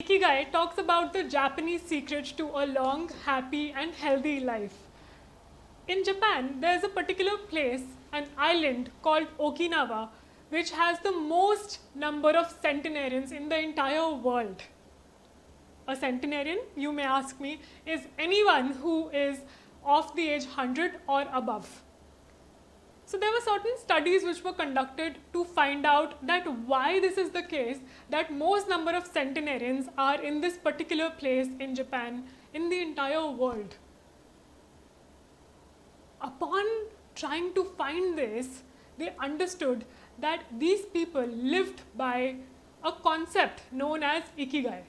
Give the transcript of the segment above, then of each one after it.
Ikigai talks about the Japanese secret to a long, happy, and healthy life. In Japan, there is a particular place, an island called Okinawa, which has the most number of centenarians in the entire world. A centenarian, you may ask me, is anyone who is of the age 100 or above. So there were certain studies which were conducted to find out that why this is the case, that most number of centenarians are in this particular place in Japan, in the entire world. Upon trying to find this, they understood that these people lived by a concept known as Ikigai.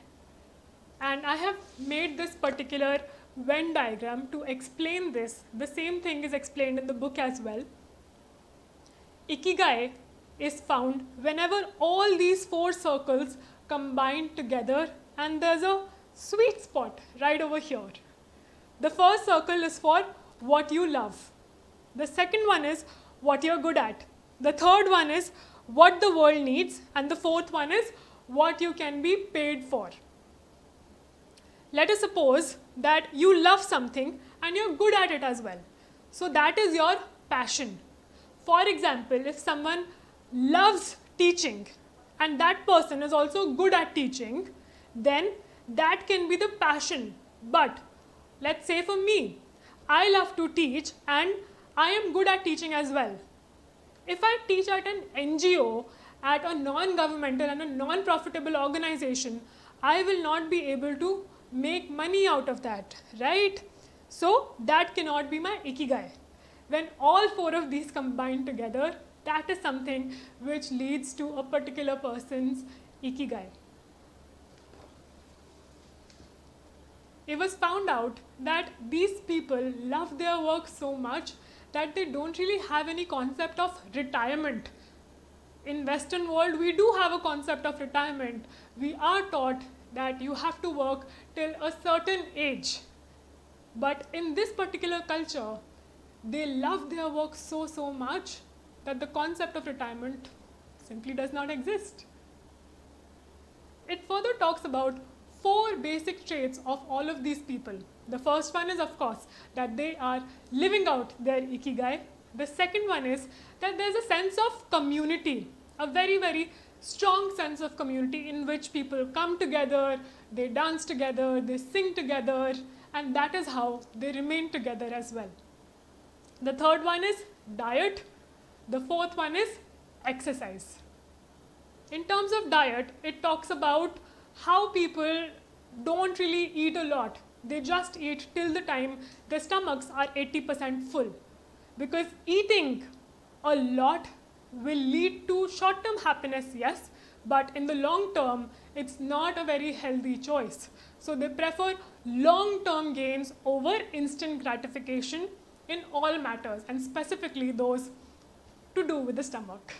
And I have made this particular Venn diagram to explain this. The same thing is explained in the book as well. Ikigai is found whenever all these four circles combine together, and there's a sweet spot right over here. The first circle is for what you love. The second one is what you're good at. The third one is what the world needs, and the fourth one is what you can be paid for. Let us suppose that you love something and you're good at it as well. So that is your passion. For example, if someone loves teaching and that person is also good at teaching, then that can be the passion. But let's say for me, I love to teach and I am good at teaching as well. If I teach at an NGO, at a non-governmental and a non-profitable organization, I will not be able to make money out of that, right? So that cannot be my Ikigai. When all four of these combine together, that is something which leads to a particular person's Ikigai. It was found out that these people love their work so much that they don't really have any concept of retirement. In Western world, we do have a concept of retirement. We are taught that you have to work till a certain age. But in this particular culture, they love their work so much that the concept of retirement simply does not exist. It further talks about four basic traits of all of these people. The first one is, of course, that they are living out their Ikigai. The second one is that there's a sense of community, a very strong sense of community in which people come together, they dance together, they sing together, and that is how they remain together as well. The third one is diet. The fourth one is exercise. In terms of diet, it talks about how people don't really eat a lot. They just eat till the time their stomachs are 80% full. Because eating a lot will lead to short-term happiness, yes, but in the long term, it's not a very healthy choice. So they prefer long-term gains over instant gratification in all matters, and specifically those to do with the stomach.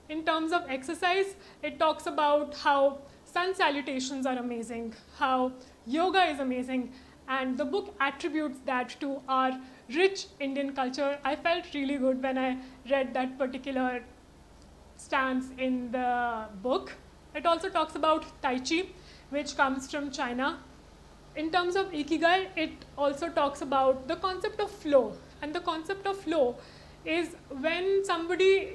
In terms of exercise, it talks about how sun salutations are amazing, how yoga is amazing, and the book attributes that to our rich Indian culture. I felt really good when I read that particular stance in the book. It also talks about Tai Chi, which comes from China. In terms of Ikigai, it also talks about the concept of flow. And the concept of flow is when somebody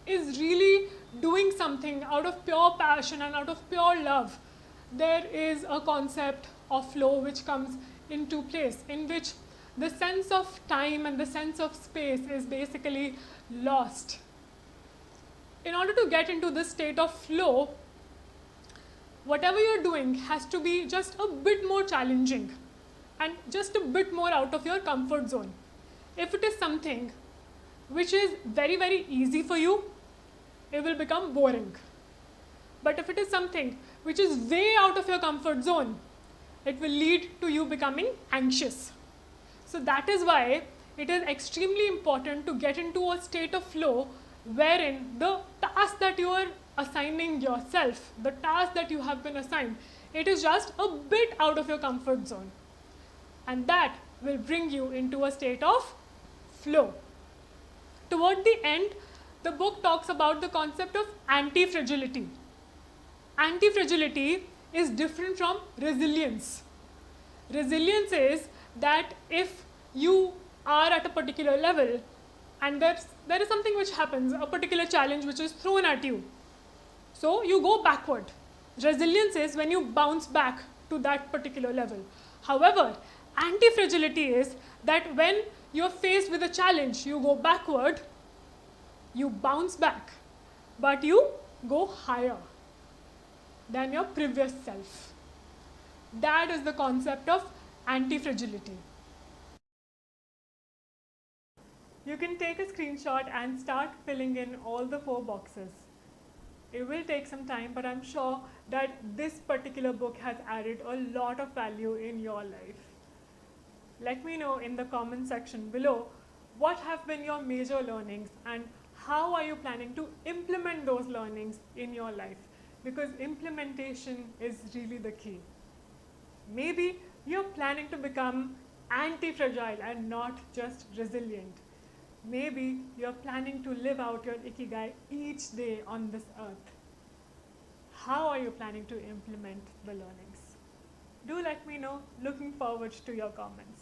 is really doing something out of pure passion and out of pure love, there is a concept of flow which comes into place, in which the sense of time and the sense of space is basically lost. In order to get into this state of flow, whatever you're doing has to be just a bit more challenging and just a bit more out of your comfort zone. If it is something which is very easy for you, it will become boring. But if it is something which is way out of your comfort zone, it will lead to you becoming anxious. So that is why it is extremely important to get into a state of flow wherein the task that you are assigning yourself, the task that you have been assigned, it is just a bit out of your comfort zone. And that will bring you into a state of flow. Toward the end, the book talks about the concept of anti-fragility. Anti-fragility is different from resilience. Resilience is that if you are at a particular level and there is something which happens, a particular challenge which is thrown at you, so you go backward. Resilience is when you bounce back to that particular level. However, anti-fragility is that when you're faced with a challenge, you go backward, you bounce back, but you go higher than your previous self. That is the concept of anti-fragility. You can take a screenshot and start filling in all the 4 boxes. It will take some time, but I'm sure that this particular book has added a lot of value in your life. Let me know in the comment section below what have been your major learnings and how are you planning to implement those learnings in your life, because implementation is really the key. Maybe you're planning to become anti-fragile and not just resilient. Maybe you're planning to live out your Ikigai each day on this earth. How are you planning to implement the learnings? Do let me know. Looking forward to your comments.